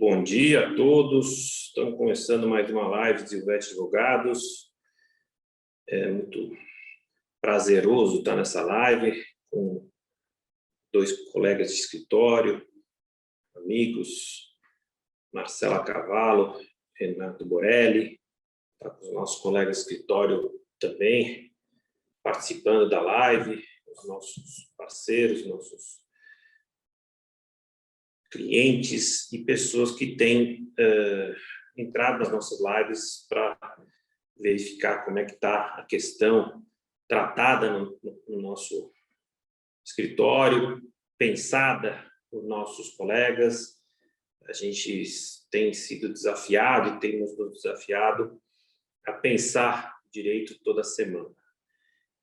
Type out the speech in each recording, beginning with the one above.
bom dia a todos. Estamos começando mais uma live de Invest Advogados. É muito prazeroso estar nessa live com dois colegas de escritório, amigos, Marcela Cavallo, Renato Borelli, tá com os nossos colegas de escritório também participando da live, os nossos parceiros, nossos clientes e pessoas que têm entrado nas nossas lives para verificar como é que está a questão tratada no nosso escritório, pensada por nossos colegas. A gente tem sido desafiado e temos nos desafiado a pensar direito toda semana.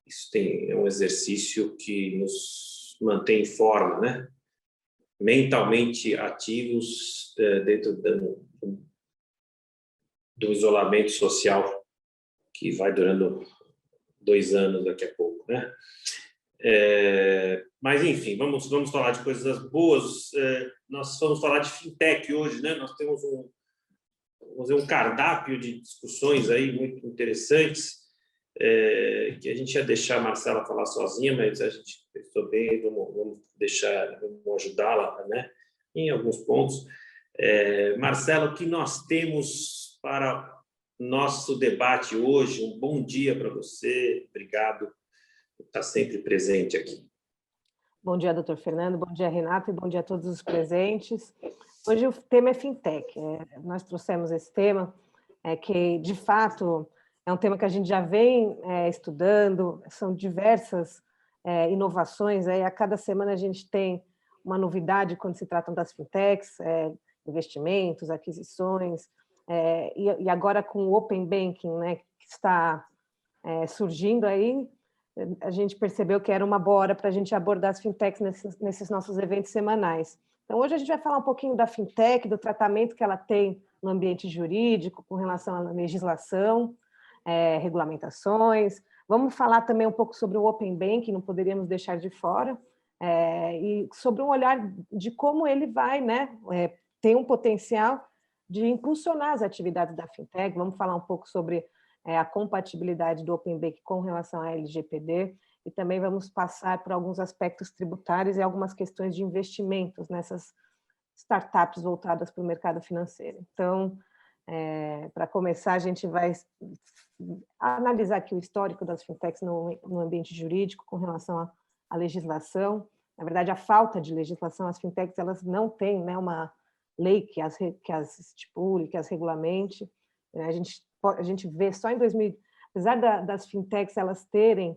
Isso é um exercício que nos mantém em forma, né? Mentalmente ativos dentro do isolamento social que vai durando 2 anos daqui a pouco, né? Mas, enfim, vamos falar de coisas boas. Nós vamos falar de fintech hoje, né? Nós temos um cardápio de discussões aí muito interessantes, que a gente ia deixar a Marcela falar sozinha, mas a gente pensou bem, vamos ajudá-la, né, em alguns pontos. Marcela, o que nós temos para nosso debate hoje? Um bom dia para você, obrigado por estar sempre presente aqui. Bom dia, doutor Fernando, bom dia, Renato, e bom dia a todos os presentes. Hoje o tema é fintech. Nós trouxemos esse tema, que, de fato, é um tema que a gente já vem estudando, são diversas inovações. A cada semana a gente tem uma novidade quando se tratam das fintechs, investimentos, aquisições, e agora com o Open Banking, né, que está surgindo aí, a gente percebeu que era uma boa hora para a gente abordar as fintechs nesses nossos eventos semanais. Então, hoje a gente vai falar um pouquinho da fintech, do tratamento que ela tem no ambiente jurídico, com relação à legislação, regulamentações. Vamos falar também um pouco sobre o Open Banking, não poderíamos deixar de fora, e sobre um olhar de como ele vai, né, ter um potencial de impulsionar as atividades da fintech. Vamos falar um pouco sobre a compatibilidade do Open Banking com relação à LGPD, e também vamos passar por alguns aspectos tributários e algumas questões de investimentos nessas startups voltadas para o mercado financeiro. Então, para começar, a gente vai analisar aqui o histórico das fintechs no ambiente jurídico com relação à legislação. Na verdade, a falta de legislação, as fintechs elas não têm, né, uma lei que as estipule, que as regulamente. A gente vê só em 2000, apesar das fintechs elas terem,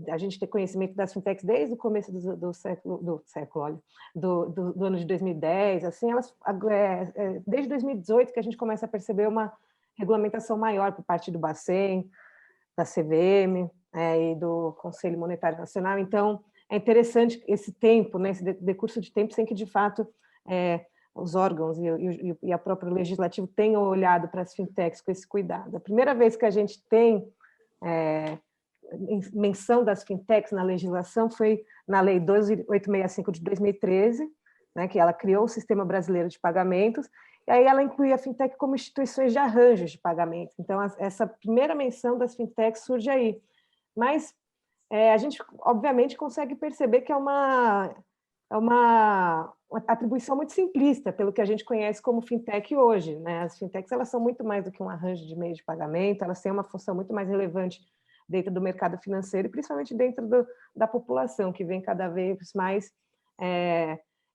a gente ter conhecimento das fintechs desde o começo do ano de 2010, assim, elas, desde 2018 que a gente começa a perceber uma regulamentação maior por parte do Bacen, da CVM, e do Conselho Monetário Nacional. Então, é interessante esse tempo, né, esse decurso de tempo, sem que, de fato, os órgãos e a própria legislativo tenham olhado para as fintechs com esse cuidado. A primeira vez que a gente tem menção das fintechs na legislação foi na Lei 12865 de 2013, né, que ela criou o Sistema Brasileiro de Pagamentos, e aí ela inclui a fintech como instituições de arranjos de pagamento. Então, essa primeira menção das fintechs surge aí. Mas a gente, obviamente, consegue perceber que é uma atribuição muito simplista pelo que a gente conhece como fintech hoje, né? As fintechs elas são muito mais do que um arranjo de meio de pagamento, elas têm uma função muito mais relevante dentro do mercado financeiro e principalmente dentro da população, que vem cada vez mais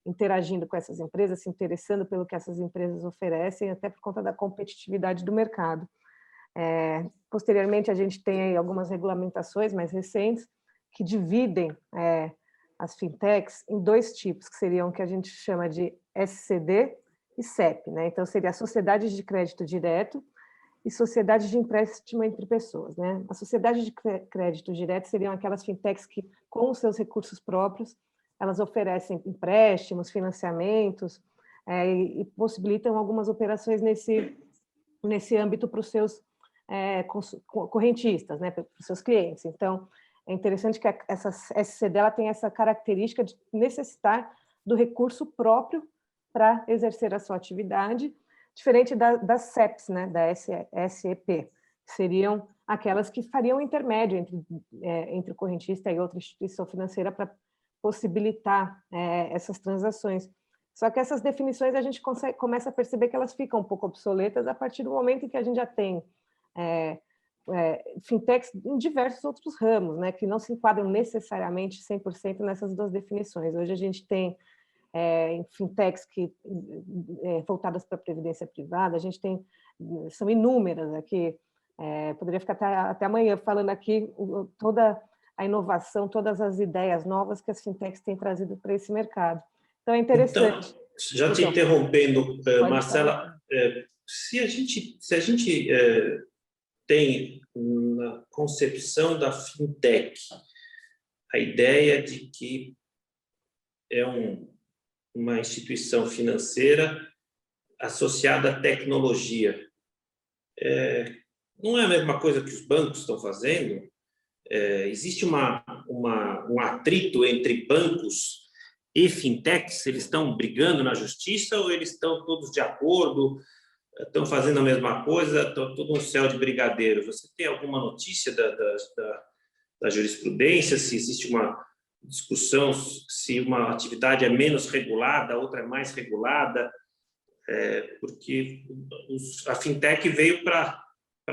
interagindo com essas empresas, se interessando pelo que essas empresas oferecem, até por conta da competitividade do mercado. Posteriormente, a gente tem aí algumas regulamentações mais recentes que dividem as fintechs em 2 tipos, que seriam o que a gente chama de SCD e SEP, né? Então, seria a sociedade de crédito direto e sociedade de empréstimo entre pessoas, né? A sociedade de crédito direto seriam aquelas fintechs que, com os seus recursos próprios, elas oferecem empréstimos, financiamentos, e possibilitam algumas operações nesse âmbito para os seus correntistas, né? Para os seus clientes. Então, é interessante que essa SCD ela tem essa característica de necessitar do recurso próprio para exercer a sua atividade, diferente das CEPs, né, da SEP, que seriam aquelas que fariam intermédio entre o correntista e outra instituição financeira para possibilitar essas transações. Só que essas definições a gente começa a perceber que elas ficam um pouco obsoletas a partir do momento em que a gente já tem fintechs em diversos outros ramos, né, que não se enquadram necessariamente 100% nessas duas definições. Hoje a gente tem fintechs voltadas para a previdência privada, a gente tem, são inúmeras aqui, poderia ficar até amanhã falando aqui toda a inovação, todas as ideias novas que as fintechs têm trazido para esse mercado. Então, é interessante. Então, já te interrompendo, Marcela, se a gente tem na concepção da fintech a ideia de que é uma instituição financeira associada à tecnologia, não é a mesma coisa que os bancos estão fazendo? Existe um atrito entre bancos e fintechs? Eles estão brigando na justiça ou eles estão todos de acordo, estão fazendo a mesma coisa, estão todo um céu de brigadeiro? Você tem alguma notícia da jurisprudência, se existe uma discussão, se uma atividade é menos regulada, a outra é mais regulada? Porque a fintech veio para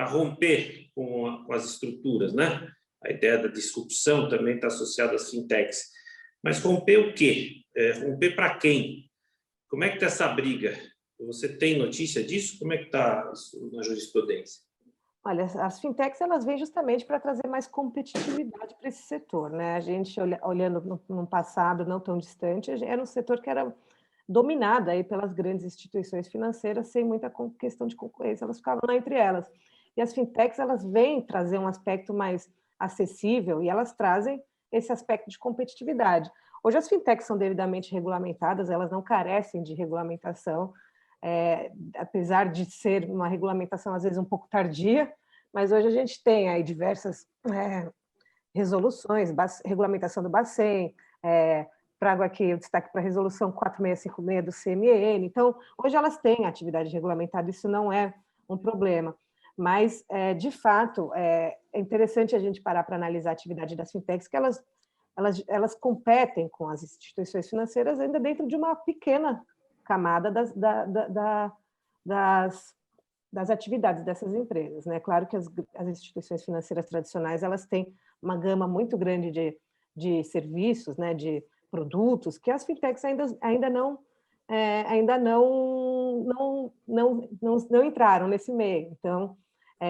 romper com as estruturas, né? A ideia da disrupção também está associada às fintechs. Mas romper o quê? Romper para quem? Como é que está essa briga? Você tem notícia disso? Como é que está isso na jurisprudência? Olha, as fintechs elas vêm justamente para trazer mais competitividade para esse setor, né? A gente olhando no passado não tão distante, era um setor que era dominado aí pelas grandes instituições financeiras, sem muita questão de concorrência, elas ficavam lá entre elas. E as fintechs elas vêm trazer um aspecto mais acessível e elas trazem esse aspecto de competitividade. Hoje as fintechs são devidamente regulamentadas, elas não carecem de regulamentação, apesar de ser uma regulamentação às vezes um pouco tardia, mas hoje a gente tem aí diversas resoluções, regulamentação do Bacen, trago aqui o destaque para a resolução 4656 do CMN. Então, hoje elas têm atividade regulamentada, isso não é um problema. Mas, de fato, é interessante a gente parar para analisar a atividade das fintechs, que elas competem com as instituições financeiras ainda dentro de uma pequena camada das atividades dessas empresas, né? Claro que as instituições financeiras tradicionais elas têm uma gama muito grande de serviços, né? De produtos que as fintechs ainda não entraram nesse meio. Então,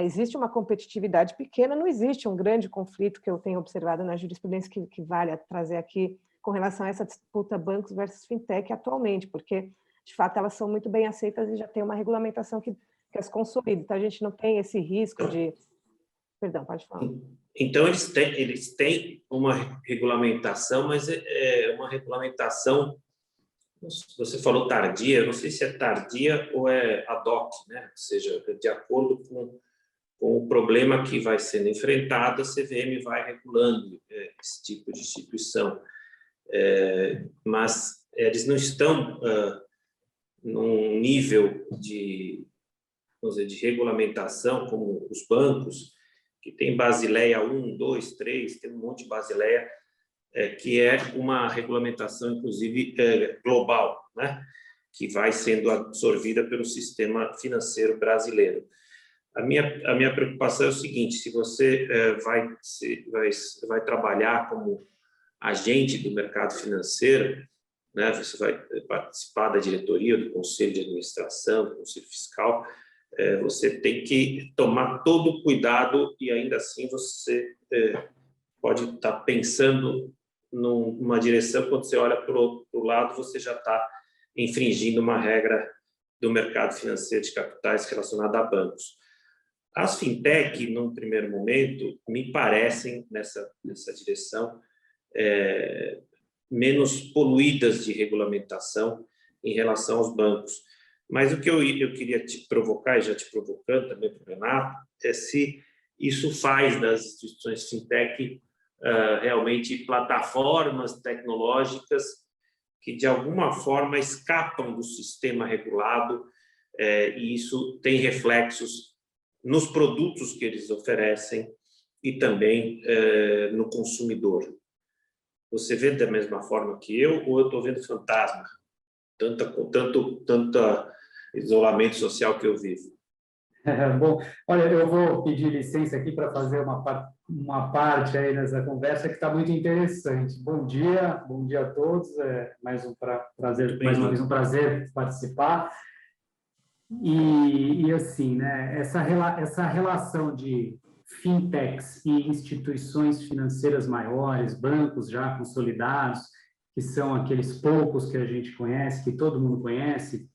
existe uma competitividade pequena, não existe um grande conflito que eu tenho observado na jurisprudência que vale a trazer aqui com relação a essa disputa bancos versus fintech atualmente, porque, de fato, elas são muito bem aceitas e já tem uma regulamentação que as consolida. Então, a gente não tem esse risco de... Perdão, pode falar. Então, eles têm uma regulamentação, mas é uma regulamentação, você falou tardia, eu não sei se é tardia ou é ad hoc, né? Ou seja, de acordo com o problema que vai sendo enfrentado, a CVM vai regulando esse tipo de instituição. Mas eles não estão num nível de, vamos dizer, de regulamentação como os bancos, que tem Basileia 1, 2, 3, tem um monte de Basileia, que é uma regulamentação, inclusive, global, né? Que vai sendo absorvida pelo sistema financeiro brasileiro. A minha preocupação é o seguinte: se você vai trabalhar como agente do mercado financeiro, né? Você vai participar da diretoria, do conselho de administração, do conselho fiscal, você tem que tomar todo o cuidado e ainda assim você pode estar pensando numa direção, quando você olha para o outro lado, você já está infringindo uma regra do mercado financeiro de capitais relacionada a bancos. As fintech, num primeiro momento, me parecem, nessa direção, menos poluídas de regulamentação em relação aos bancos. Mas o que eu queria te provocar, e já te provocando também para o Renato, é se isso faz das instituições fintech realmente plataformas tecnológicas que, de alguma forma, escapam do sistema regulado, e isso tem reflexos nos produtos que eles oferecem e também no consumidor. Você vê da mesma forma que eu, ou eu estou vendo fantasma? Tanto isolamento social que eu vivo. Bom, olha, eu vou pedir licença aqui para fazer uma parte aí nessa conversa que está muito interessante. Bom dia a todos. Mais uma vez um prazer participar. E assim, né, essa relação de fintechs e instituições financeiras maiores, bancos já consolidados, que são aqueles poucos que a gente conhece, que todo mundo conhece,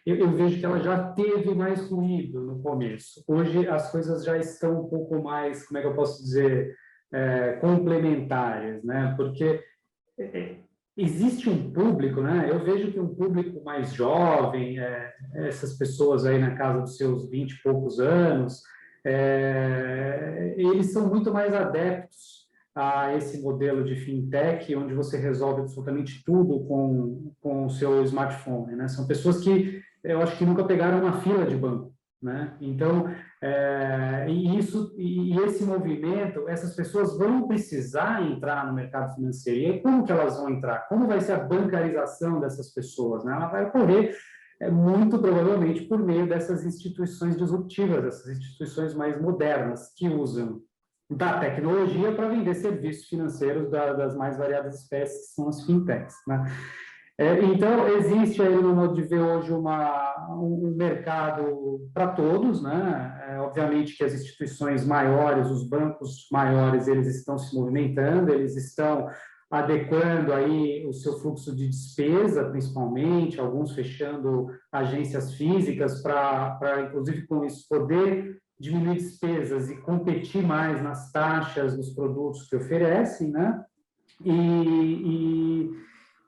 eu vejo que ela já teve mais ruído no começo. Hoje as coisas já estão um pouco mais, como é que eu posso dizer, complementares, né? Porque existe um público, né? Eu vejo que um público mais jovem, essas pessoas aí na casa dos seus 20 e poucos anos, eles são muito mais adeptos a esse modelo de fintech, onde você resolve absolutamente tudo com o seu smartphone, né? São pessoas que eu acho que nunca pegaram uma fila de banco, né? Então, e esse movimento, essas pessoas vão precisar entrar no mercado financeiro. E aí, como que elas vão entrar? Como vai ser a bancarização dessas pessoas, né? Ela vai ocorrer muito provavelmente por meio dessas instituições disruptivas, essas instituições mais modernas, que usam da tecnologia para vender serviços financeiros das mais variadas espécies, que são as fintechs, né? Então, existe aí, no modo de ver hoje, um mercado para todos, né? Obviamente que as instituições maiores, os bancos maiores, eles estão se movimentando, eles estão adequando aí o seu fluxo de despesa, principalmente, alguns fechando agências físicas para, inclusive, com isso, poder diminuir despesas e competir mais nas taxas dos produtos que oferecem, né? E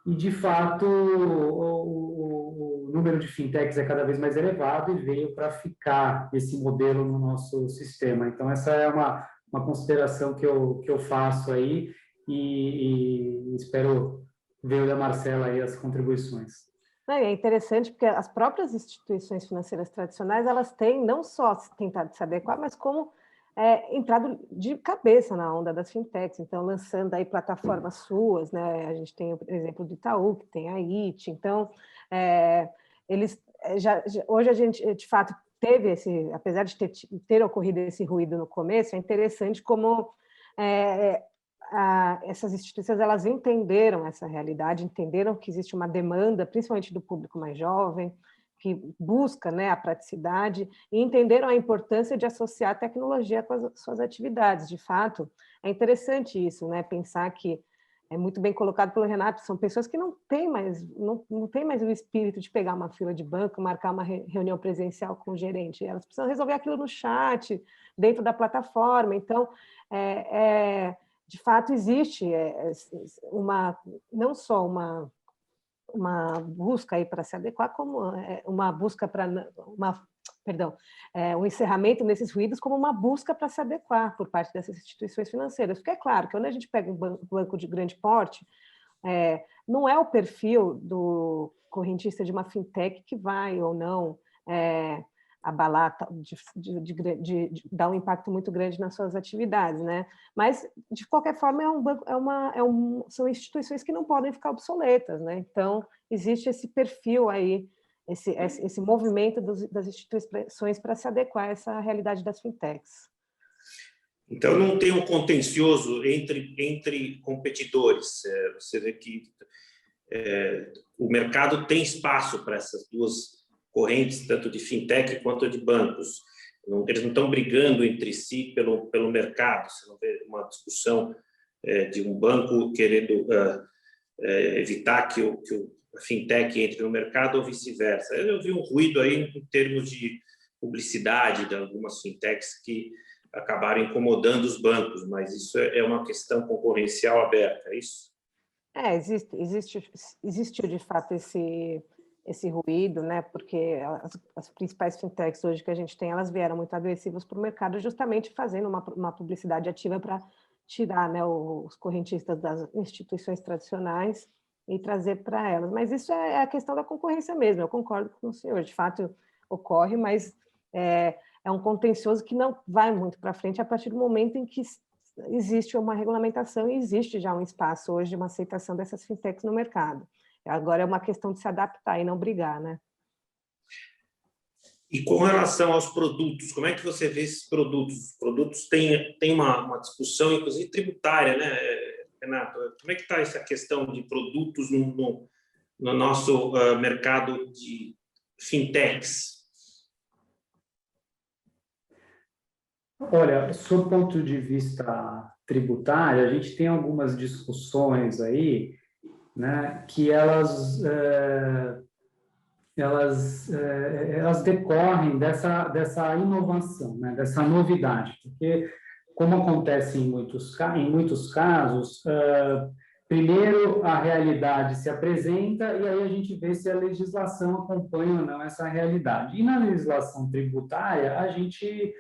de fato, o número de fintechs é cada vez mais elevado e veio para ficar esse modelo no nosso sistema. Então, essa é uma consideração que eu faço aí e espero ver o da Marcela aí as contribuições. É interessante porque as próprias instituições financeiras tradicionais, elas têm não só tentado se adequar, mas como entrado de cabeça na onda das fintechs, então lançando aí plataformas suas, né? A gente tem o exemplo do Itaú, que tem a IT, então eles hoje a gente de fato teve apesar de ter ocorrido esse ruído no começo, é interessante como essas instituições elas entenderam essa realidade, entenderam que existe uma demanda, principalmente do público mais jovem, que busca, né, a praticidade, e entenderam a importância de associar a tecnologia com as suas atividades. De fato, é interessante isso, né, pensar que é muito bem colocado pelo Renato, são pessoas que não têm mais o espírito de pegar uma fila de banco, marcar uma reunião presencial com o gerente, elas precisam resolver aquilo no chat, dentro da plataforma. Então, de fato, existe não só uma busca aí para se adequar, como uma busca para um encerramento nesses ruídos, como uma busca para se adequar por parte dessas instituições financeiras. Porque é claro que quando a gente pega um banco de grande porte, não é o perfil do correntista de uma fintech que vai ou não abalar, de dar um impacto muito grande nas suas atividades, né? Mas, de qualquer forma, são instituições que não podem ficar obsoletas, né? Então, existe esse perfil aí, esse movimento das instituições para se adequar a essa realidade das fintechs. Então, não tem um contencioso entre competidores. Você vê que o mercado tem espaço para essas duas correntes, tanto de fintech quanto de bancos. Eles não estão brigando entre si pelo mercado. Você não vê uma discussão de um banco querendo evitar que a fintech entre no mercado ou vice-versa. Eu vi um ruído aí em termos de publicidade de algumas fintechs que acabaram incomodando os bancos, mas isso é uma questão concorrencial aberta, é isso? Existiu de fato esse ruído, né? Porque as principais fintechs hoje que a gente tem, elas vieram muito agressivas para o mercado, justamente fazendo uma publicidade ativa para tirar, né, os correntistas das instituições tradicionais e trazer para elas. Mas isso é a questão da concorrência mesmo, eu concordo com o senhor, de fato ocorre, mas é um contencioso que não vai muito para frente a partir do momento em que existe uma regulamentação e existe já um espaço hoje de uma aceitação dessas fintechs no mercado. Agora é uma questão de se adaptar e não brigar, né? E com relação aos produtos, como é que você vê esses produtos? Os produtos têm uma discussão, inclusive tributária, né, Renato? Como é que está essa questão de produtos no nosso mercado de fintechs? Olha, sob o ponto de vista tributário, a gente tem algumas discussões aí, né, que elas decorrem dessa inovação, né, dessa novidade, porque, como acontece em muitos casos, primeiro a realidade se apresenta e aí a gente vê se a legislação acompanha ou não essa realidade. E na legislação tributária, a gente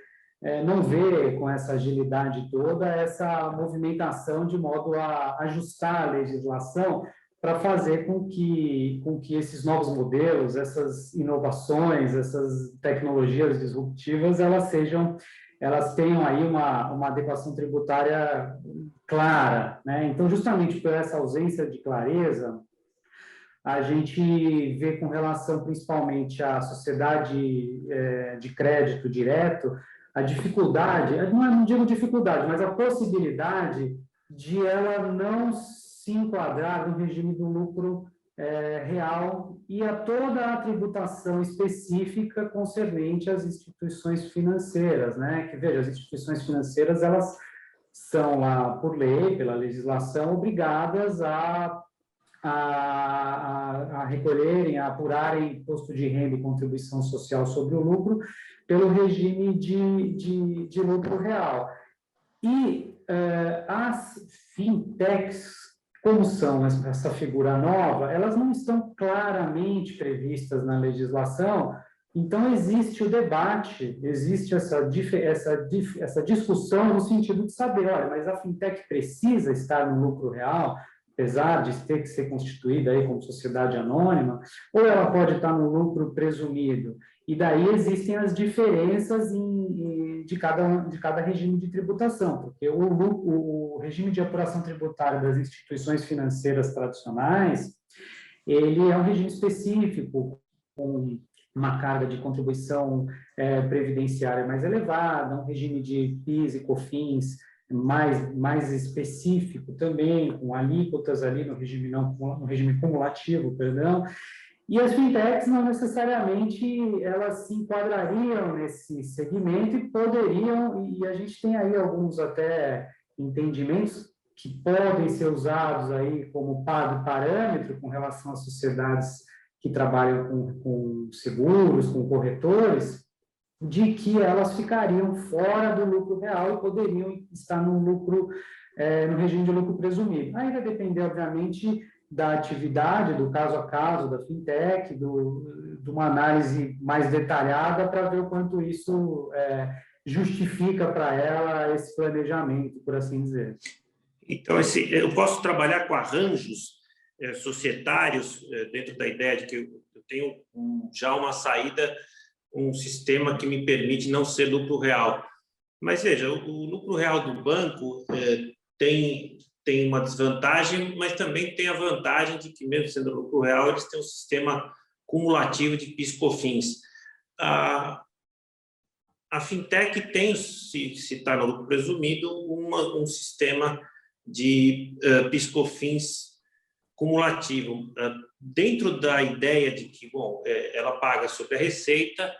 não vê com essa agilidade toda essa movimentação de modo a ajustar a legislação para fazer com que esses novos modelos, essas inovações, essas tecnologias disruptivas, elas tenham aí uma adequação tributária clara, né? Então, justamente por essa ausência de clareza, a gente vê com relação principalmente à sociedade de crédito direto, a dificuldade, não digo dificuldade, mas a possibilidade de ela não se enquadrar no regime do lucro real e a toda a tributação específica concernente às instituições financeiras, né? Que, veja, as instituições financeiras, elas são, por lei, pela legislação, obrigadas a recolherem, a apurarem imposto de renda e contribuição social sobre o lucro pelo regime de lucro real. E as fintechs, como são essa figura nova, elas não estão claramente previstas na legislação, então existe o debate, existe essa discussão no sentido de saber, olha, mas a fintech precisa estar no lucro real, apesar de ter que ser constituída aí como sociedade anônima, ou ela pode estar no lucro presumido? E daí existem as diferenças de cada regime de tributação, porque o regime de apuração tributária das instituições financeiras tradicionais, ele é um regime específico, com uma carga de contribuição previdenciária mais elevada, um regime de PIS e COFINS mais específico também, com alíquotas ali no regime cumulativo, perdão. E as fintechs não necessariamente elas se enquadrariam nesse segmento e poderiam, e a gente tem aí alguns até entendimentos que podem ser usados aí como parâmetro com relação às sociedades que trabalham com seguros, com corretores, de que elas ficariam fora do lucro real e poderiam estar no regime de lucro presumido. Aí vai depender, obviamente, da atividade, do caso a caso, da fintech, de uma análise mais detalhada para ver o quanto isso justifica para ela esse planejamento, por assim dizer. Então, eu posso trabalhar com arranjos societários dentro da ideia de que eu tenho já uma saída, um sistema que me permite não ser lucro real. Mas, veja, o lucro real do banco tem uma desvantagem, mas também tem a vantagem de que, mesmo sendo lucro real, eles têm um sistema cumulativo de PIS/COFINS. A fintech tem, se está no lucro presumido, um sistema de PIS/COFINS cumulativo, dentro da ideia de que, bom, ela paga sobre a receita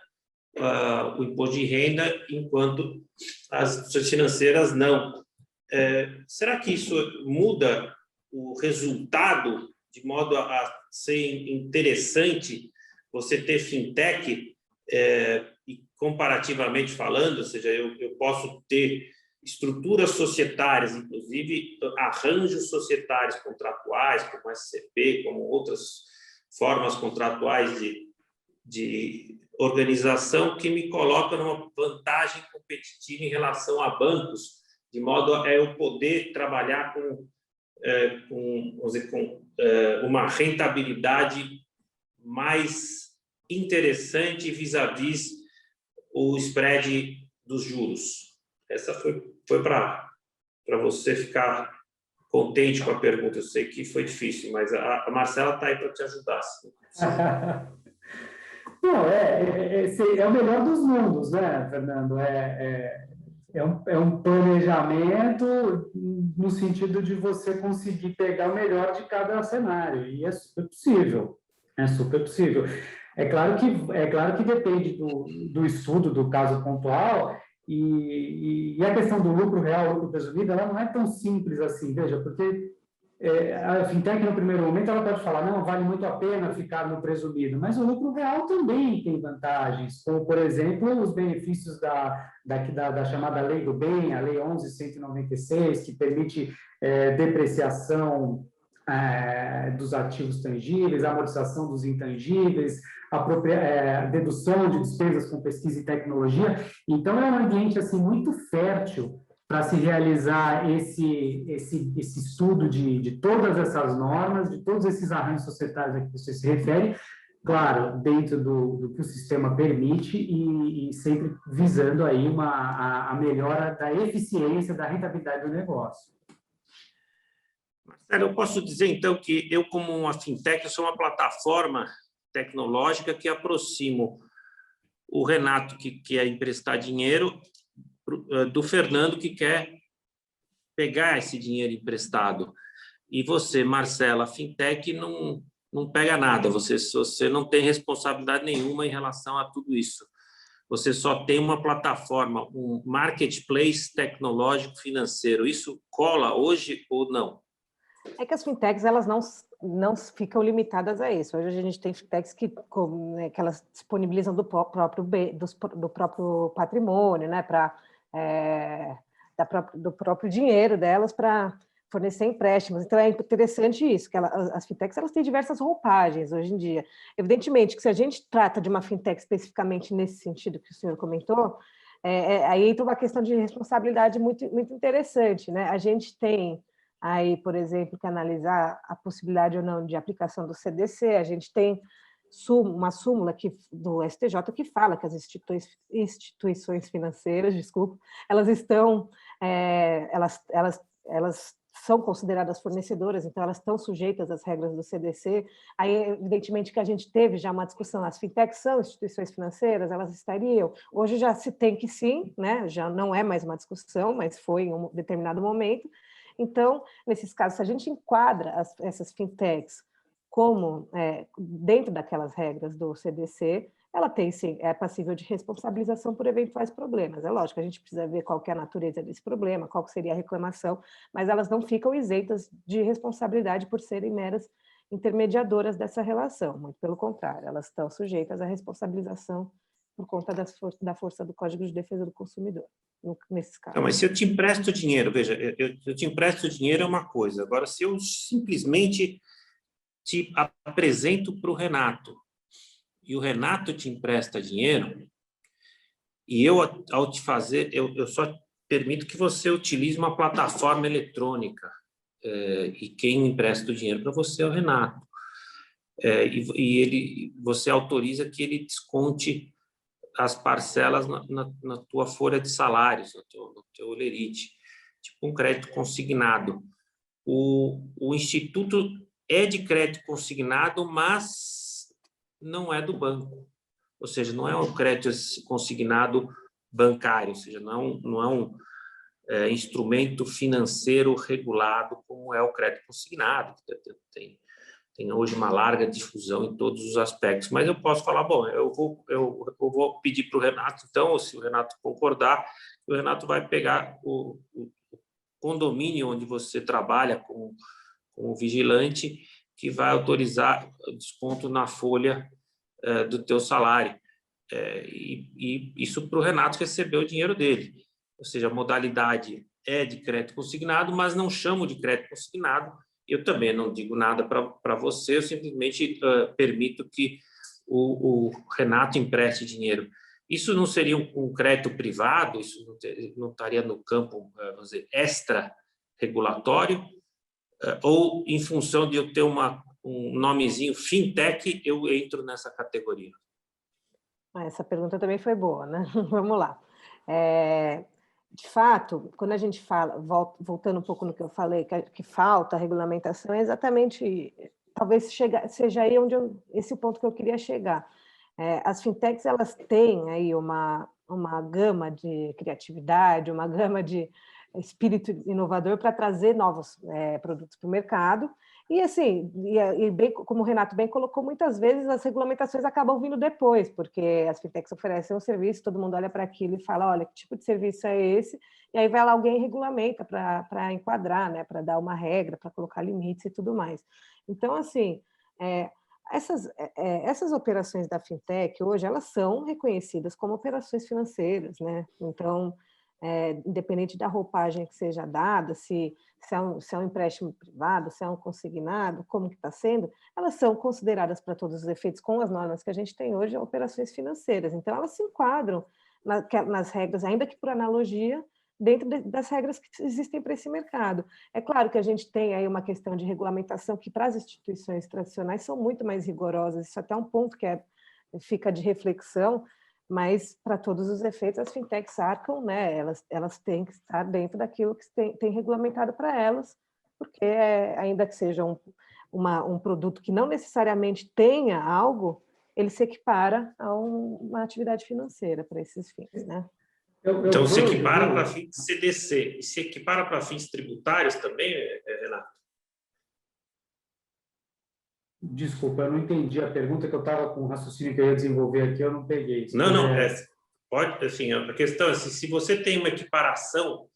o imposto de renda, enquanto as instituições financeiras não. Será que isso muda o resultado de modo a ser interessante você ter fintech e comparativamente falando, ou seja, eu posso ter estruturas societárias, inclusive arranjos societários contratuais, como SCP, como outras formas contratuais de organização que me colocam numa vantagem competitiva em relação a bancos, de modo a eu poder trabalhar com com, vamos dizer, com uma rentabilidade mais interessante vis-à-vis o spread dos juros. Essa foi para você ficar contente com a pergunta. Eu sei que foi difícil, mas a Marcela está aí para te ajudar. Não, é o melhor dos mundos, né, Fernando? É um planejamento no sentido de você conseguir pegar o melhor de cada cenário, e é super possível. É super possível. É claro que depende do estudo do caso pontual, e a questão do lucro real, lucro presumido, ela não é tão simples assim, veja, porque a fintech, no primeiro momento, ela pode falar, não, vale muito a pena ficar no presumido, mas o lucro real também tem vantagens, como, por exemplo, os benefícios da chamada Lei do Bem, a Lei 11.196, que permite depreciação dos ativos tangíveis, a amortização dos intangíveis, a dedução de despesas com pesquisa e tecnologia. Então, é um ambiente assim, muito fértil para se realizar esse estudo de todas essas normas, de todos esses arranjos societários a que você se refere, claro, dentro do que o sistema permite e sempre visando aí a melhora da eficiência, da rentabilidade do negócio. Marcelo, eu posso dizer, então, que eu, como uma fintech, eu sou uma plataforma tecnológica que aproximo o Renato, que quer emprestar dinheiro, do Fernando, que quer pegar esse dinheiro emprestado. E você, Marcela, fintech, não pega nada, você não tem responsabilidade nenhuma em relação a tudo isso. Você só tem uma plataforma, um marketplace tecnológico financeiro. Isso cola hoje ou não? É que as fintechs, elas não ficam limitadas a isso. Hoje a gente tem fintechs que elas disponibilizam do próprio patrimônio, né, do próprio dinheiro delas para fornecer empréstimos. Então, é interessante isso, que as fintechs elas têm diversas roupagens hoje em dia. Evidentemente que se a gente trata de uma fintech especificamente nesse sentido que o senhor comentou, aí entra uma questão de responsabilidade muito, muito interessante, né? A gente tem aí, por exemplo, que analisar a possibilidade ou não de aplicação do CDC, a gente tem uma súmula do STJ que fala que as instituições financeiras, elas estão, elas são consideradas fornecedoras, então elas estão sujeitas às regras do CDC. Aí, evidentemente, que a gente teve já uma discussão, as fintechs são instituições financeiras, elas estariam. Hoje já se tem que sim, né? Já não é mais uma discussão, mas foi em um determinado momento. Então, nesses casos, se a gente enquadra essas fintechs como dentro daquelas regras do CDC, ela tem, sim, é passível de responsabilização por eventuais problemas. É lógico, a gente precisa ver qual que é a natureza desse problema, qual que seria a reclamação, mas elas não ficam isentas de responsabilidade por serem meras intermediadoras dessa relação. Muito pelo contrário, elas estão sujeitas à responsabilização por conta da força do Código de Defesa do Consumidor, nesses casos. Não, mas se eu te empresto dinheiro, veja, eu te empresto dinheiro é uma coisa. Agora, se eu simplesmente te apresento para o Renato e o Renato te empresta dinheiro, e eu, ao te fazer, eu só permito que você utilize uma plataforma eletrônica, e quem empresta o dinheiro para você é o Renato. Você autoriza que ele desconte as parcelas na tua folha de salários, no teu holerite, tipo um crédito consignado. O Instituto é de crédito consignado, mas não é do banco. Ou seja, não é um crédito consignado bancário, ou seja, não é um instrumento financeiro regulado como é o crédito consignado, que tem hoje uma larga difusão em todos os aspectos. Mas eu posso falar, bom, eu vou pedir para o Renato, então, se o Renato concordar, o Renato vai pegar o condomínio onde você trabalha como vigilante, que vai autorizar o desconto na folha do teu salário. E isso para o Renato receber o dinheiro dele. Ou seja, a modalidade é de crédito consignado, mas não chamo de crédito consignado. Eu também não digo nada para você, eu simplesmente permito que o Renato empreste dinheiro. Isso não seria um crédito privado? Isso não estaria no campo, vamos dizer, extra-regulatório? ou em função de eu ter um nomezinho fintech, eu entro nessa categoria? Essa pergunta também foi boa, né? Vamos lá. De fato, quando a gente fala, voltando um pouco no que eu falei, que falta regulamentação, é exatamente, talvez seja aí esse o ponto que eu queria chegar. As fintechs, elas têm aí uma gama de criatividade, uma gama de espírito inovador para trazer novos produtos para o mercado. E assim, bem, como o Renato bem colocou, muitas vezes as regulamentações acabam vindo depois, porque as fintechs oferecem um serviço, todo mundo olha para aquilo e fala, olha, que tipo de serviço é esse? E aí vai lá alguém e regulamenta para enquadrar, né, para dar uma regra, para colocar limites e tudo mais. Então, assim, essas operações da fintech hoje, elas são reconhecidas como operações financeiras, né? Então, independente da roupagem que seja dada, se é um empréstimo privado, se é um consignado, como que está sendo, elas são consideradas para todos os efeitos, com as normas que a gente tem hoje, operações financeiras. Então, elas se enquadram nas regras, ainda que por analogia, dentro das regras que existem para esse mercado. É claro que a gente tem aí uma questão de regulamentação que, para as instituições tradicionais, são muito mais rigorosas, isso até é um ponto que fica de reflexão, mas, para todos os efeitos, as fintechs arcam, né? Elas têm que estar dentro daquilo que tem regulamentado para elas, porque, ainda que seja um produto que não necessariamente tenha algo, ele se equipara a uma atividade financeira para esses fins, né? Então, se equipara para fins CDC e se equipara para fins tributários também, Renato? Desculpa, eu não entendi a pergunta, que eu estava com um raciocínio que eu ia desenvolver aqui, eu não peguei. Não, pode, assim, a questão é assim, se você tem uma equiparação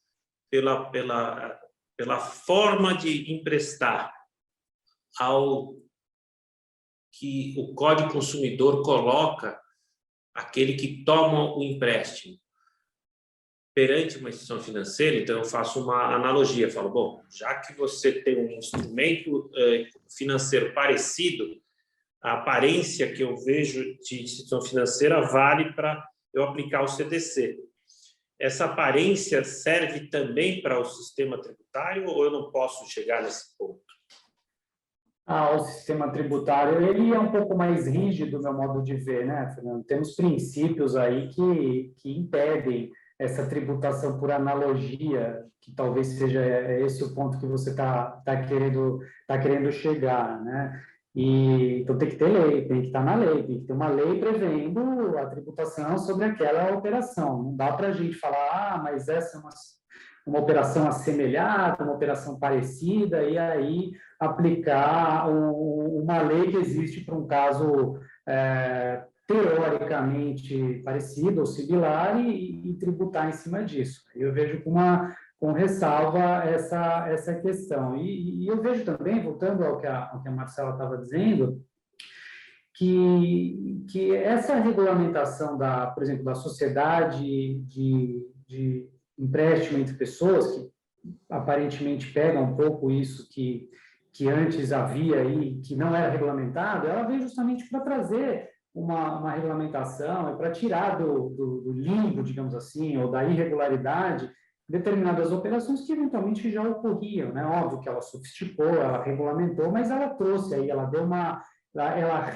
pela forma de emprestar ao que o Código Consumidor coloca aquele que toma o empréstimo perante uma instituição financeira, então eu faço uma analogia, falo, bom, já que você tem um instrumento financeiro parecido, a aparência que eu vejo de instituição financeira vale para eu aplicar o CDC. Essa aparência serve também para o sistema tributário ou eu não posso chegar nesse ponto? O sistema tributário, ele é um pouco mais rígido, meu modo de ver, né, Fernando? Temos princípios aí que impedem essa tributação por analogia, que talvez seja esse o ponto que você tá querendo chegar, né? Então tem que ter lei, tem que estar na lei, tem que ter uma lei prevendo a tributação sobre aquela operação. Não dá para a gente falar, mas essa é uma operação assemelhada, uma operação parecida, e aí aplicar uma lei que existe para um caso teoricamente parecido ou similar e tributar em cima disso. Eu vejo com ressalva essa questão. E eu vejo também, voltando ao que a Marcela estava dizendo, que essa regulamentação, por exemplo, da sociedade de empréstimo entre pessoas, que aparentemente pega um pouco isso que antes havia aí, que não era regulamentado, ela veio justamente para trazer uma regulamentação e para tirar do limbo, digamos assim, ou da irregularidade, determinadas operações que eventualmente já ocorriam, né? Óbvio que ela sofisticou, ela regulamentou, mas ela trouxe aí, ela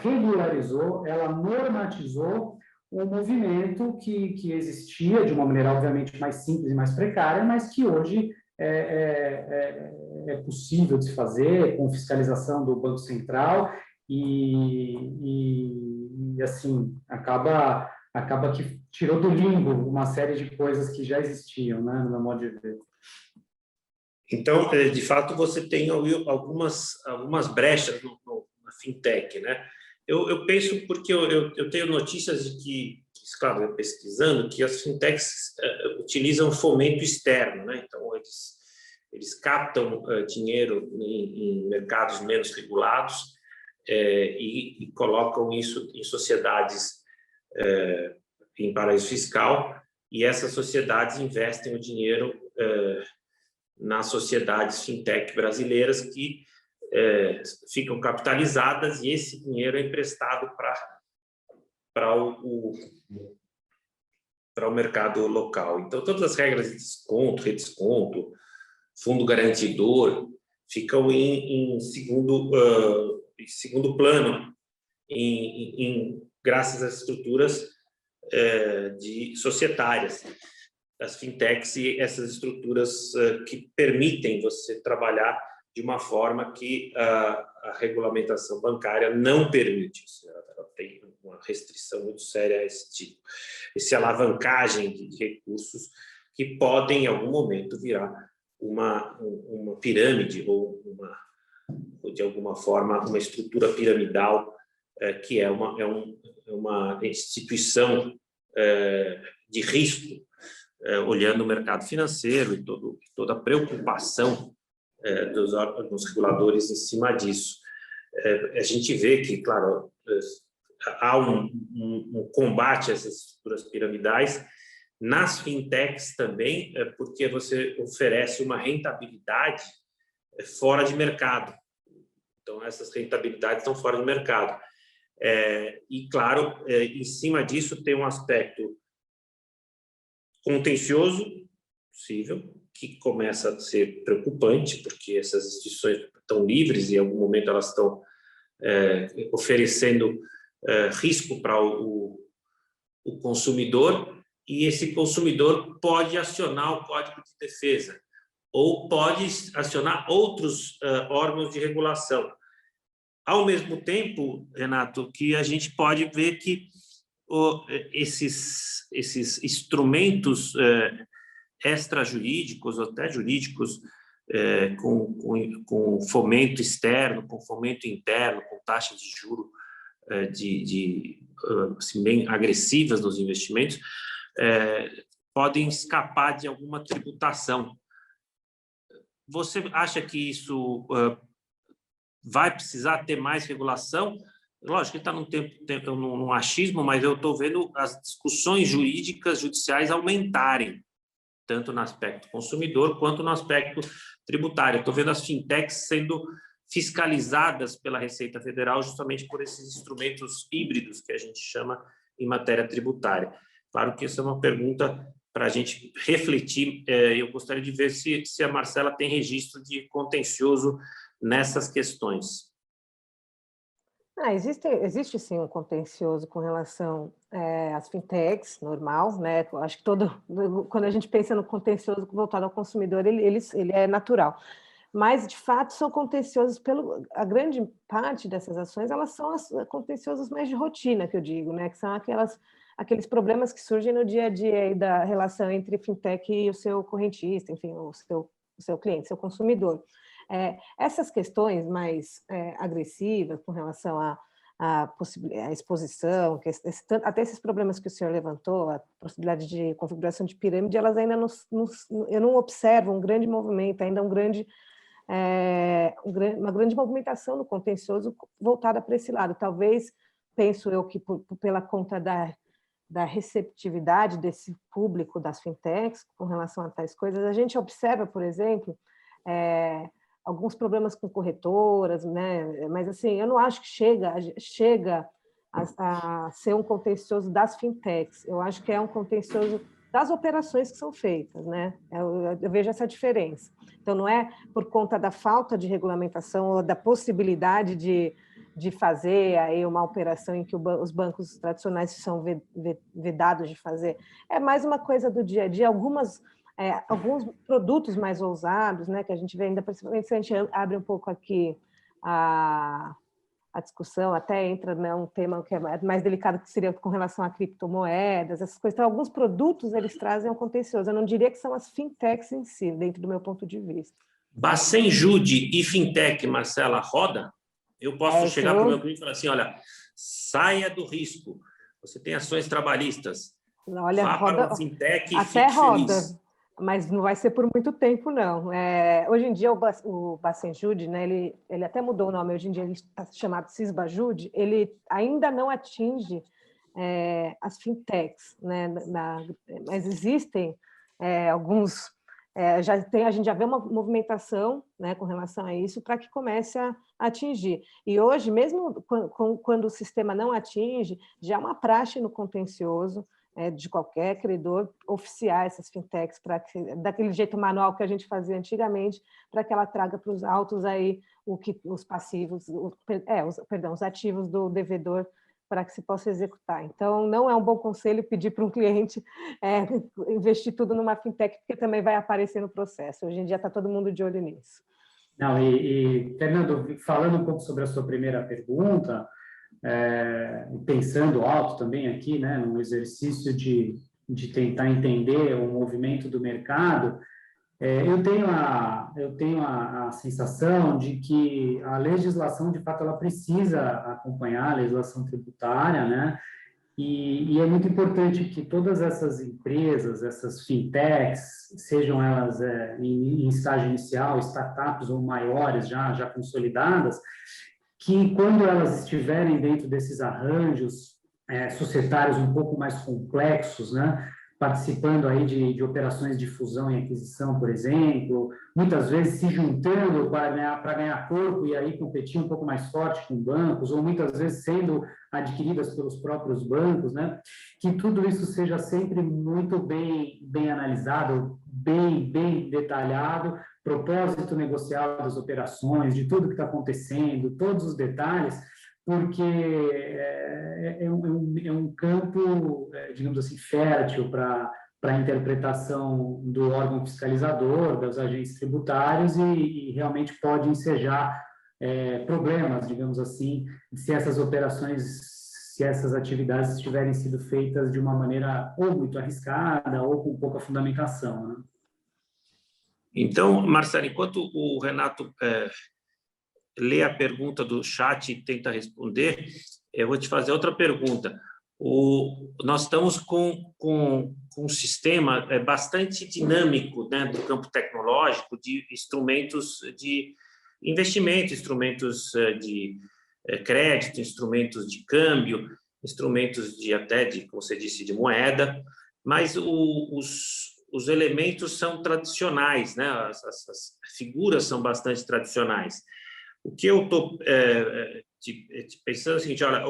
regularizou, ela normatizou um movimento que existia de uma maneira, obviamente, mais simples e mais precária, mas que hoje é possível de se fazer com fiscalização do Banco Central e assim, acaba que tirou do limbo uma série de coisas que já existiam, né, no meu modo de ver. Então, de fato, você tem algumas brechas na fintech, né? Eu penso porque eu tenho notícias de que, claro, pesquisando, que as fintechs utilizam fomento externo, né? Então, eles captam dinheiro em mercados menos regulados e colocam isso em sociedades em paraíso fiscal, e essas sociedades investem o dinheiro nas sociedades fintech brasileiras que ficam capitalizadas, e esse dinheiro é emprestado para o mercado local. Então, todas as regras de desconto, redesconto, fundo garantidor, ficam em segundo plano, graças às estruturas societárias, as fintechs e essas estruturas que permitem você trabalhar de uma forma que a regulamentação bancária não permite. Ela tem uma restrição muito séria a esse tipo. Essa alavancagem de recursos que podem, em algum momento, virar uma pirâmide ou de alguma forma, uma estrutura piramidal que é uma instituição de risco, olhando o mercado financeiro e toda a preocupação dos órgãos reguladores em cima disso. A gente vê que, claro, há um combate a essas estruturas piramidais nas fintechs também, porque você oferece uma rentabilidade fora de mercado. Então, essas rentabilidades estão fora de mercado. E, claro, em cima disso tem um aspecto contencioso possível, que começa a ser preocupante, porque essas instituições estão livres e, em algum momento, elas estão oferecendo risco para o consumidor, e esse consumidor pode acionar o Código de Defesa ou pode acionar outros órgãos de regulação. Ao mesmo tempo, Renato, que a gente pode ver que esses instrumentos extrajurídicos ou até jurídicos com fomento externo, com fomento interno, com taxas de juros assim, bem agressivas nos investimentos, podem escapar de alguma tributação. Você acha que isso vai precisar ter mais regulação? Lógico que está num achismo, mas eu estou vendo as discussões jurídicas, judiciais aumentarem, tanto no aspecto consumidor quanto no aspecto tributário. Estou vendo as fintechs sendo fiscalizadas pela Receita Federal justamente por esses instrumentos híbridos que a gente chama em matéria tributária. Claro que essa é uma pergunta para a gente refletir. Eu gostaria de ver se a Marcela tem registro de contencioso nessas questões. Existe sim um contencioso com relação às fintechs, normal, né? Acho que quando a gente pensa no contencioso voltado ao consumidor, ele é natural. Mas, de fato, são contenciosos a grande parte dessas ações, elas são contenciosos mais de rotina, que eu digo, né? Que são aqueles problemas que surgem no dia a dia aí da relação entre fintech e o seu correntista, enfim, o seu cliente, seu consumidor. Essas questões mais agressivas com relação à exposição, até esses problemas que o senhor levantou, a possibilidade de configuração de pirâmide, elas ainda eu não observo um grande movimento, ainda uma grande movimentação no contencioso voltada para esse lado. Talvez, penso eu, que pela conta da receptividade desse público das fintechs com relação a tais coisas, a gente observa, por exemplo, alguns problemas com corretoras, né? Mas assim, eu não acho que chega a ser um contencioso das fintechs. Eu acho que é um contencioso das operações que são feitas, né? Eu vejo essa diferença. Então, não é por conta da falta de regulamentação ou da possibilidade de fazer aí uma operação em que os bancos tradicionais são vedados de fazer. É mais uma coisa do dia a dia, alguns produtos mais ousados, né, que a gente vê ainda, principalmente se a gente abre um pouco aqui a discussão, até entra, né, um tema que é mais delicado, que seria com relação a criptomoedas, essas coisas. Então, alguns produtos eles trazem um contencioso. Eu não diria que são as fintechs em si, dentro do meu ponto de vista. Bacenjude e fintech, Marcela, roda? Eu posso chegar para o meu cliente e falar assim, olha, saia do risco, você tem ações trabalhistas, olha, vá roda, para uma fintech e até fique roda, feliz. Mas não vai ser por muito tempo, não. Hoje em dia, o Bacenjude, né, ele até mudou o nome, hoje em dia ele está chamado Cisbajude, ele ainda não atinge as fintechs, né, mas existem alguns... a gente já vê uma movimentação, né, com relação a isso, para que comece a atingir. E hoje, mesmo quando o sistema não atinge, já é uma praxe no contencioso, de qualquer credor oficiar essas fintechs daquele jeito manual que a gente fazia antigamente, para que ela traga para os autos aí os passivos, os ativos do devedor, para que se possa executar. Então, não é um bom conselho pedir para um cliente investir tudo numa fintech, porque também vai aparecer no processo. Hoje em dia está todo mundo de olho nisso. Não, Fernando, falando um pouco sobre a sua primeira pergunta, pensando alto também aqui, né, no exercício de tentar entender o movimento do mercado, eu tenho a sensação de que a legislação, de fato, ela precisa acompanhar a legislação tributária, né? E é muito importante que todas essas empresas, essas fintechs, sejam elas em estágio inicial, startups ou maiores, já consolidadas, que quando elas estiverem dentro desses arranjos societários um pouco mais complexos, né? Participando aí de operações de fusão e aquisição, por exemplo, muitas vezes se juntando para ganhar corpo e aí competir um pouco mais forte com bancos, ou muitas vezes sendo adquiridas pelos próprios bancos, né? Que tudo isso seja sempre muito bem analisado, bem detalhado, propósito negocial das operações, de tudo que está acontecendo, todos os detalhes, porque é um campo, digamos assim, fértil para a interpretação do órgão fiscalizador, dos agentes tributários e realmente pode ensejar problemas, digamos assim, se essas operações, se essas atividades estiverem sido feitas de uma maneira ou muito arriscada ou com pouca fundamentação, né? Então, Marcelo, enquanto o Renato lê a pergunta do chat e tenta responder, eu vou te fazer outra pergunta. Nós estamos com um sistema bastante dinâmico, né, do campo tecnológico, de instrumentos de investimento, instrumentos de crédito, instrumentos de câmbio, instrumentos como você disse, de moeda, mas os elementos são tradicionais, né? As figuras são bastante tradicionais. O que eu estou pensando é o seguinte, olha,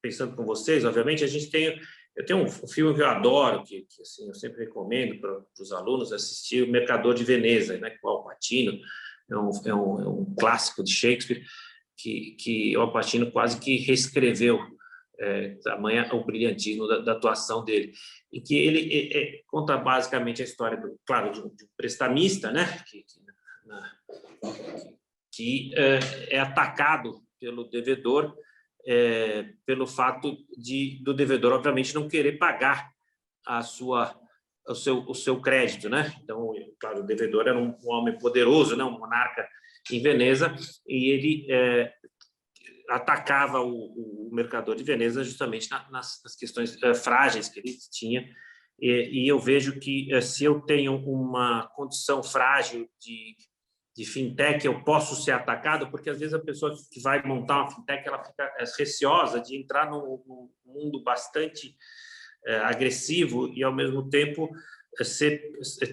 pensando com vocês, obviamente, eu tenho um filme que eu adoro, que assim, eu sempre recomendo para os alunos assistir, O Mercador de Veneza, né, com o Al Pacino, é um clássico de Shakespeare, que o Al Pacino quase que reescreveu o brilhantismo da atuação dele, e que ele conta basicamente a história, de um prestamista, né, que é atacado pelo devedor pelo fato do devedor, obviamente, não querer pagar o seu crédito, né? Então, claro, o devedor era um homem poderoso, né, um monarca em Veneza, e ele atacava o mercador de Veneza justamente nas questões frágeis que ele tinha, e eu vejo que se eu tenho uma condição frágil de fintech, eu posso ser atacado, porque às vezes a pessoa que vai montar uma fintech, ela fica receosa de entrar num mundo bastante agressivo e, ao mesmo tempo,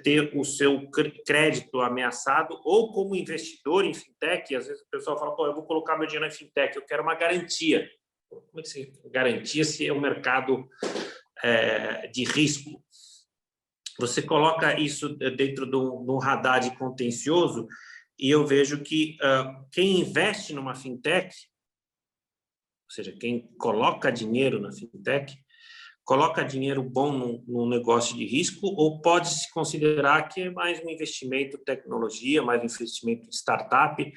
ter o seu crédito ameaçado, ou como investidor em fintech, às vezes o pessoal fala, eu vou colocar meu dinheiro na fintech, eu quero uma garantia. Como é que se garantia se é um mercado de risco? Você coloca isso dentro de um radar de contencioso, e eu vejo que quem investe numa fintech, ou seja, quem coloca dinheiro na fintech, coloca dinheiro bom num negócio de risco, ou pode-se considerar que é mais um investimento em tecnologia, mais um investimento em startup?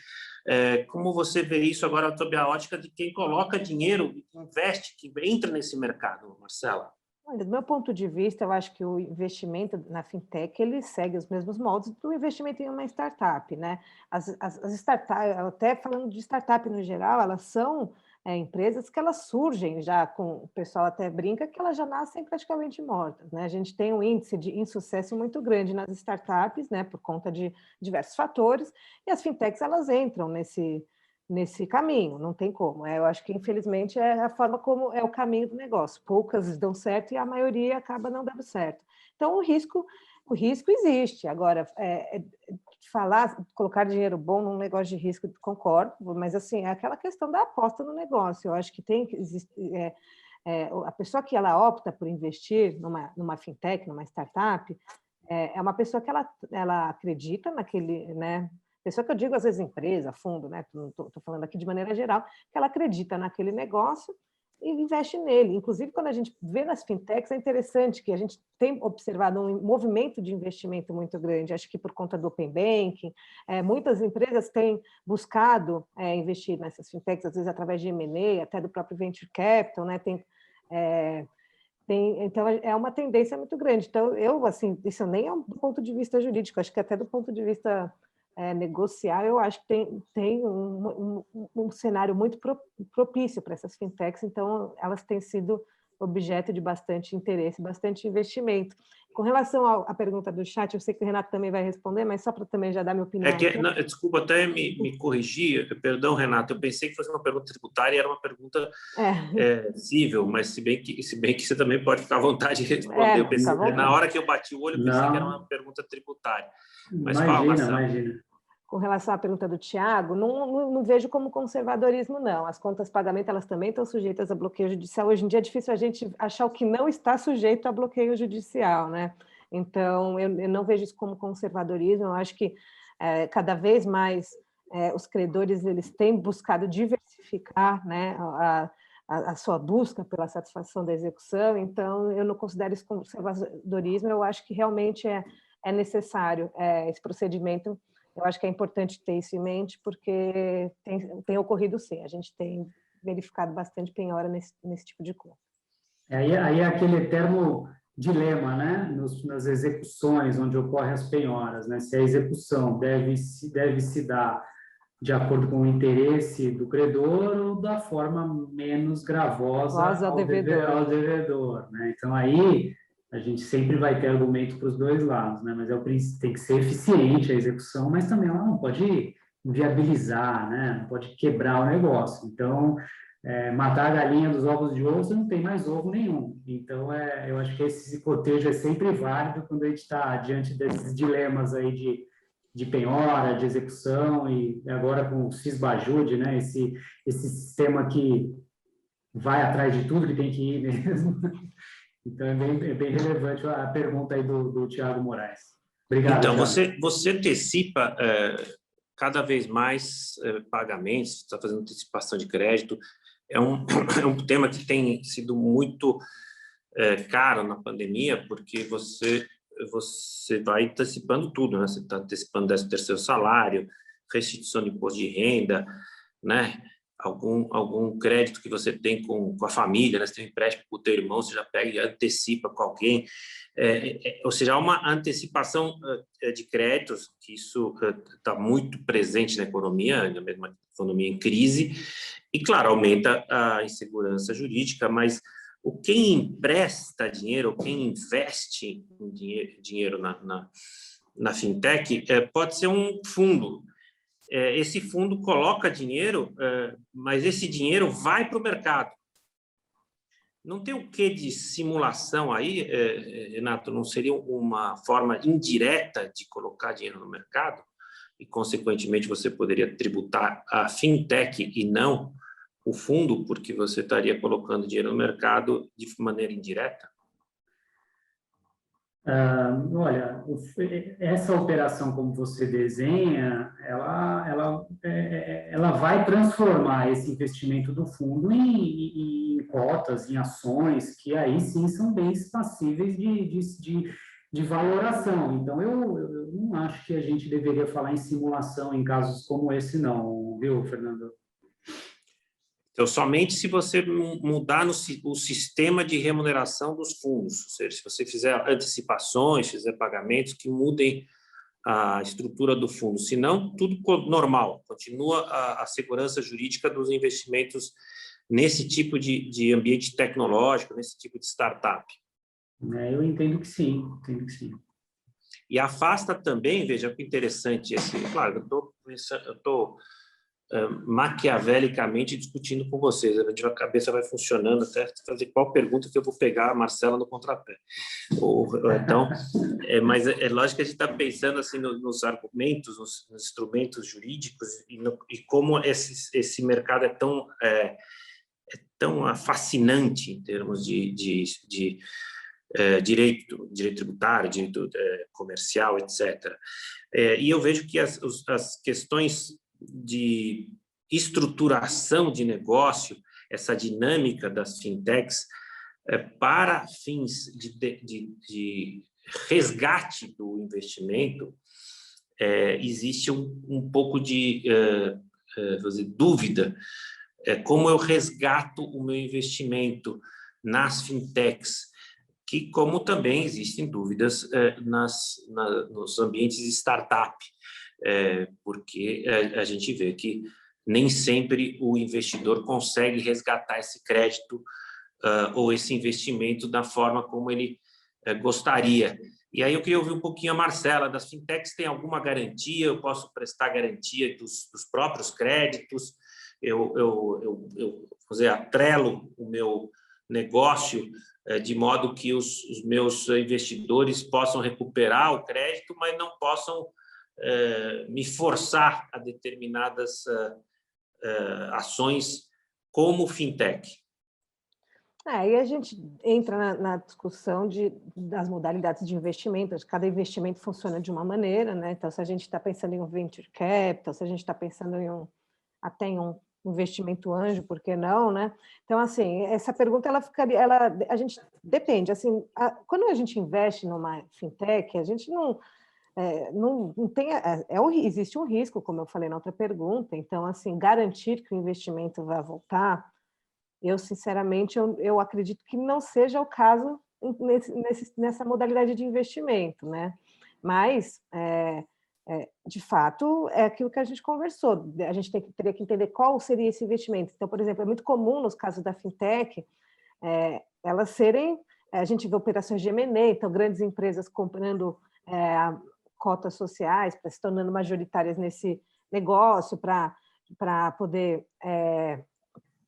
Como você vê isso agora sob a ótica de quem coloca dinheiro, que investe, que entra nesse mercado, Marcela? Olha, do meu ponto de vista, eu acho que o investimento na fintech ele segue os mesmos moldes do investimento em uma startup, né? As startups, até falando de startup no geral, elas são empresas que elas surgem já o pessoal até brinca que elas já nascem praticamente mortas, né? A gente tem um índice de insucesso muito grande nas startups, né? Por conta de diversos fatores, e as fintechs elas entram nesse caminho, não tem como. Eu acho que, infelizmente, é a forma como é o caminho do negócio. Poucas dão certo e a maioria acaba não dando certo. Então, o risco existe. Agora, colocar dinheiro bom num negócio de risco, concordo, mas, assim, é aquela questão da aposta no negócio. Eu acho que tem que existir... a pessoa que ela opta por investir numa fintech, numa startup, é uma pessoa que ela acredita naquele, né? Pessoa que eu digo às vezes empresa, fundo, né? Estou falando aqui de maneira geral, que ela acredita naquele negócio e investe nele. Inclusive, quando a gente vê nas fintechs, é interessante que a gente tem observado um movimento de investimento muito grande, acho que por conta do Open Banking, muitas empresas têm buscado investir nessas fintechs, às vezes através de M&A, até do próprio Venture Capital, né? Então, é uma tendência muito grande. Então, assim, isso nem é do ponto de vista jurídico, acho que até do ponto de vista negociar, eu acho que tem um cenário muito propício para essas fintechs, então elas têm sido objeto de bastante interesse, bastante investimento. Com relação à pergunta do chat, eu sei que o Renato também vai responder, mas só para também já dar minha opinião. Não, desculpa até me corrigir, perdão, Renato, eu pensei que fosse uma pergunta tributária e era uma pergunta cível, mas se bem que você também pode ficar à vontade de responder. Eu pensei, na hora que eu bati o olho, eu pensei que era uma pergunta tributária. Mas imagina. Com relação à pergunta do Tiago, não vejo como conservadorismo, não. As contas de pagamento, elas também estão sujeitas a bloqueio judicial. Hoje em dia é difícil a gente achar o que não está sujeito a bloqueio judicial, né? Então, eu não vejo isso como conservadorismo. Eu acho que cada vez mais os credores eles têm buscado diversificar, né, a sua busca pela satisfação da execução. Então, eu não considero isso conservadorismo. Eu acho que realmente é necessário esse procedimento. Eu acho que é importante ter isso em mente, porque tem ocorrido sim, a gente tem verificado bastante penhora nesse tipo de conta. Aí é aquele eterno dilema, né? Nas execuções, onde ocorrem as penhoras, né? Se a execução deve se dar de acordo com o interesse do credor ou da forma menos gravosa ao devedor, né? Então, aí a gente sempre vai ter argumento para os dois lados, né? Mas tem que ser eficiente a execução, mas também ela não pode inviabilizar, né? Não pode quebrar o negócio. Então, matar a galinha dos ovos de ouro, você não tem mais ovo nenhum. Então, eu acho que esse cotejo é sempre válido quando a gente está diante desses dilemas aí de penhora, de execução, e agora com o Sisbajude, né? Esse sistema que vai atrás de tudo que tem que ir mesmo. Então, é bem relevante a pergunta aí do Tiago Moraes. Obrigado, então, Thiago. você antecipa cada vez mais pagamentos, você está fazendo antecipação de crédito. É um tema que tem sido muito caro na pandemia, porque você vai antecipando tudo, né? Você está antecipando 13º salário, restituição de imposto de renda, né? Algum crédito que você tem com a família, né? Você tem um empréstimo com o teu irmão, você já pega e antecipa com alguém. Ou seja, há uma antecipação de créditos, que isso está muito presente na economia, na mesma economia em crise, e, claro, aumenta a insegurança jurídica, mas quem empresta dinheiro, ou quem investe em dinheiro na fintech, pode ser um fundo. Esse fundo coloca dinheiro, mas esse dinheiro vai para o mercado. Não tem o quê de simulação aí, Renato? Não seria uma forma indireta de colocar dinheiro no mercado? E, consequentemente, você poderia tributar a fintech e não o fundo, porque você estaria colocando dinheiro no mercado de maneira indireta? Olha, essa operação como você desenha, ela vai transformar esse investimento do fundo em cotas, em ações, que aí sim são bens passíveis de valoração. Então, eu não acho que a gente deveria falar em simulação em casos como esse, não, viu, Fernando? Então, somente se você mudar o sistema de remuneração dos fundos, ou seja, se você fizer antecipações, fizer pagamentos que mudem a estrutura do fundo, senão tudo normal, continua a segurança jurídica dos investimentos nesse tipo de ambiente tecnológico, nesse tipo de startup. Eu entendo que sim, E afasta também, veja que interessante, claro, eu estou maquiavelicamente discutindo com vocês, a cabeça vai funcionando até fazer qual pergunta que eu vou pegar a Marcela no contrapé. Então, mas é lógico que a gente está pensando assim nos argumentos, nos instrumentos jurídicos e como esse mercado é tão tão fascinante em termos de direito tributário, direito comercial, etc. E eu vejo que as questões de estruturação de negócio, essa dinâmica das fintechs, para fins de resgate do investimento, existe um pouco de vou dizer, dúvida. Como eu resgato o meu investimento nas fintechs, que como também existem dúvidas nos ambientes de startup, porque a gente vê que nem sempre o investidor consegue resgatar esse crédito ou esse investimento da forma como ele gostaria. E aí eu queria ouvir um pouquinho a Marcela, das fintechs tem alguma garantia? Eu posso prestar garantia dos próprios créditos? Eu atrelo o meu negócio de modo que os meus investidores possam recuperar o crédito, mas não possam me forçar a determinadas ações como fintech. Aí a gente entra na discussão das modalidades de investimento. Cada investimento funciona de uma maneira, né? Então, se a gente está pensando em um venture capital, se a gente está pensando até em um investimento anjo, por que não, né? Então, assim, essa pergunta a gente depende. Assim, quando a gente investe numa fintech, a gente não tem, existe um risco, como eu falei na outra pergunta. Então, assim, garantir que o investimento vai voltar, eu sinceramente eu acredito que não seja o caso nessa modalidade de investimento, né? Mas de fato, é aquilo que a gente conversou. A gente teria que entender qual seria esse investimento. Então, por exemplo, é muito comum nos casos da fintech, elas serem... A gente vê operações de M&A, então grandes empresas comprando cotas sociais, se tornando majoritárias nesse negócio para poder,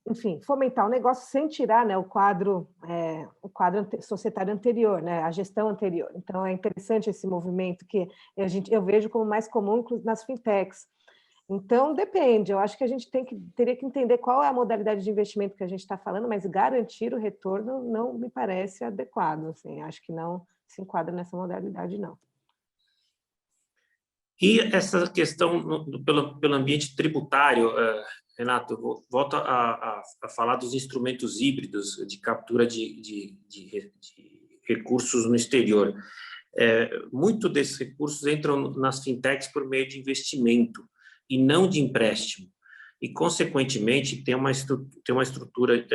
enfim, fomentar o negócio sem tirar, né, o quadro societário anterior, né, a gestão anterior. Então, é interessante esse movimento que eu vejo como mais comum nas fintechs. Então, depende. Eu acho que a gente teria que entender qual é a modalidade de investimento que a gente está falando, mas garantir o retorno não me parece adequado. Assim, acho que não se enquadra nessa modalidade, não. E essa questão pelo ambiente tributário, Renato, eu volto a falar dos instrumentos híbridos de captura de recursos no exterior. Muito desses recursos entram nas fintechs por meio de investimento e não de empréstimo. E, consequentemente, tem uma estrutura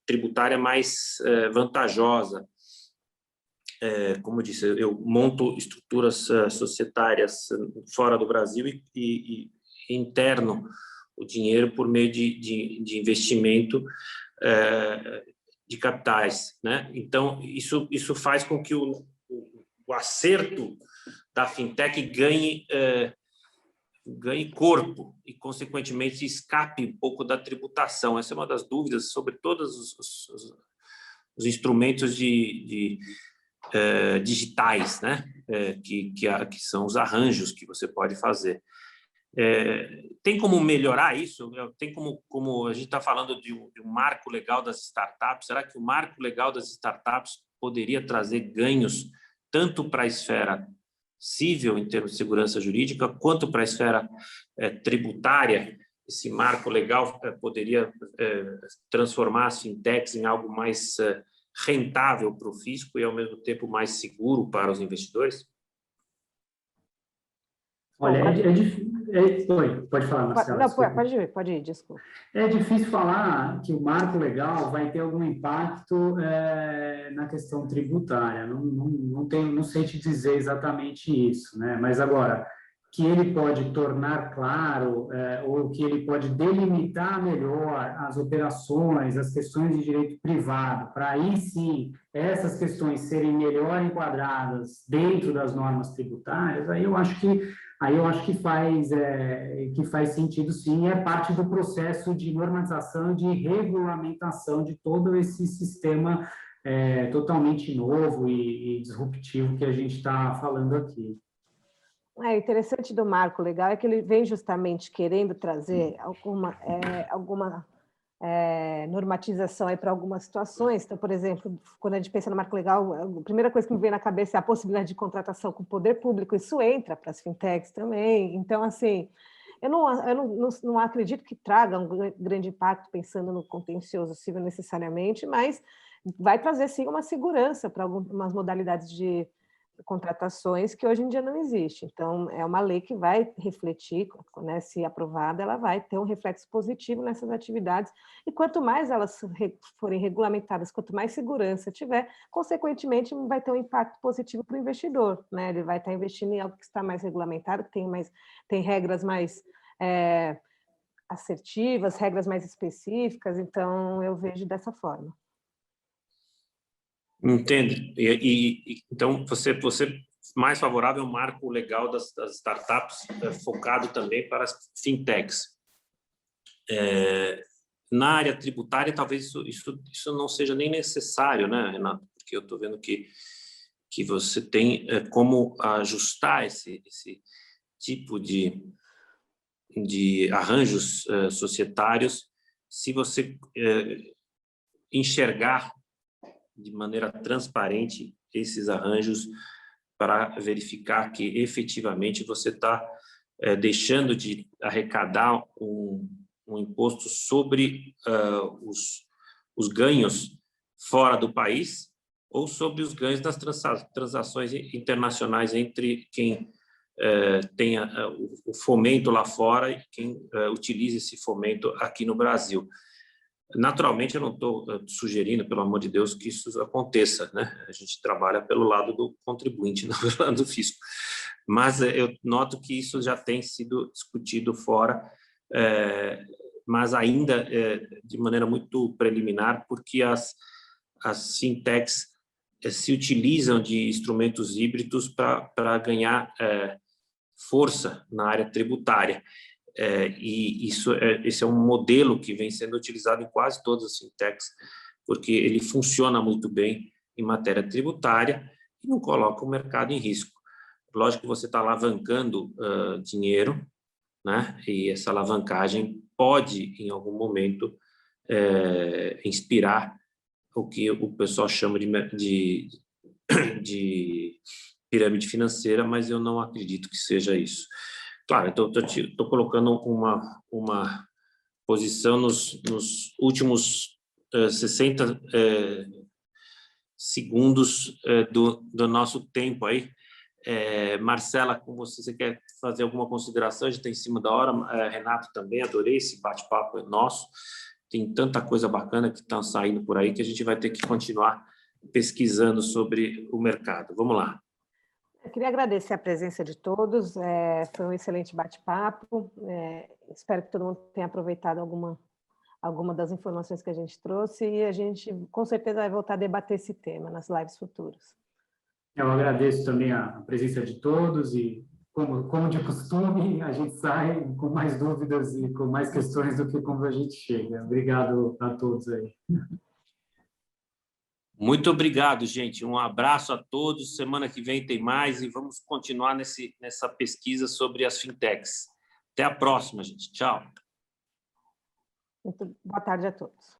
tributária mais vantajosa. Como eu disse, eu monto estruturas societárias fora do Brasil e interno o dinheiro por meio de investimento de capitais, né? Então, isso faz com que o acerto da fintech ganhe corpo e, consequentemente, escape um pouco da tributação. Essa é uma das dúvidas sobre todos os instrumentos digitais, né? Que são os arranjos que você pode fazer. Tem como melhorar isso? Tem como a gente está falando de um marco legal das startups? Será que o marco legal das startups poderia trazer ganhos tanto para a esfera civil, em termos de segurança jurídica, quanto para a esfera tributária? Esse marco legal poderia transformar as fintechs em algo mais rentável para o fisco e, ao mesmo tempo, mais seguro para os investidores? Olha, pode falar, Marcelo. Não, pode ir, desculpa. É difícil falar que o marco legal vai ter algum impacto na questão tributária. Não sei te dizer exatamente isso, né? Mas agora, que ele pode tornar claro ou que ele pode delimitar melhor as operações, as questões de direito privado, para aí sim essas questões serem melhor enquadradas dentro das normas tributárias, aí eu acho que faz sentido sim, é parte do processo de normatização, de regulamentação de todo esse sistema totalmente novo e disruptivo que a gente está falando aqui. Interessante do marco legal é que ele vem justamente querendo trazer alguma normatização para algumas situações. Então, por exemplo, quando a gente pensa no marco legal, a primeira coisa que me vem na cabeça é a possibilidade de contratação com o poder público. Isso entra para as fintechs também. Então, assim, eu não acredito que traga um grande impacto pensando no contencioso civil necessariamente, mas vai trazer, sim, uma segurança para algumas modalidades de contratações que hoje em dia não existe. Então, é uma lei que vai refletir, né, se aprovada, ela vai ter um reflexo positivo nessas atividades, e quanto mais elas forem regulamentadas, quanto mais segurança tiver, consequentemente, vai ter um impacto positivo para o investidor, né? Ele vai estar investindo em algo que está mais regulamentado, que tem regras mais assertivas, regras mais específicas, então eu vejo dessa forma. Entendo. Então, você mais favorável ao marco legal das startups, focado também para as fintechs. Na área tributária, talvez isso não seja nem necessário, né, Renato? Porque eu estou vendo que você tem como ajustar esse tipo de arranjos societários, se você enxergar de maneira transparente esses arranjos para verificar que efetivamente você está deixando de arrecadar um imposto sobre os ganhos fora do país ou sobre os ganhos das transações internacionais entre quem tem o fomento lá fora e quem utiliza esse fomento aqui no Brasil. Naturalmente, eu não estou sugerindo, pelo amor de Deus, que isso aconteça, né? A gente trabalha pelo lado do contribuinte, não pelo lado do fisco. Mas eu noto que isso já tem sido discutido fora, mas ainda de maneira muito preliminar, porque as fintechs se utilizam de instrumentos híbridos para ganhar força na área tributária. E esse é um modelo que vem sendo utilizado em quase todas as fintechs, porque ele funciona muito bem em matéria tributária e não coloca o mercado em risco. Lógico que você está alavancando dinheiro, né? E essa alavancagem pode, em algum momento, inspirar o que o pessoal chama de pirâmide financeira, mas eu não acredito que seja isso. Claro, então estou colocando uma posição nos últimos 60 segundos do nosso tempo aí. Marcela, com você quer fazer alguma consideração? A gente está em cima da hora. Renato também, adorei esse bate-papo nosso. Tem tanta coisa bacana que está saindo por aí que a gente vai ter que continuar pesquisando sobre o mercado. Vamos lá. Eu queria agradecer a presença de todos, foi um excelente bate-papo, espero que todo mundo tenha aproveitado alguma das informações que a gente trouxe e a gente com certeza vai voltar a debater esse tema nas lives futuras. Eu agradeço também a presença de todos e, como de costume, a gente sai com mais dúvidas e com mais questões do que como a gente chega. Obrigado a todos aí. Muito obrigado, gente. Um abraço a todos. Semana que vem tem mais e vamos continuar nessa pesquisa sobre as fintechs. Até a próxima, gente. Tchau. Muito boa tarde a todos.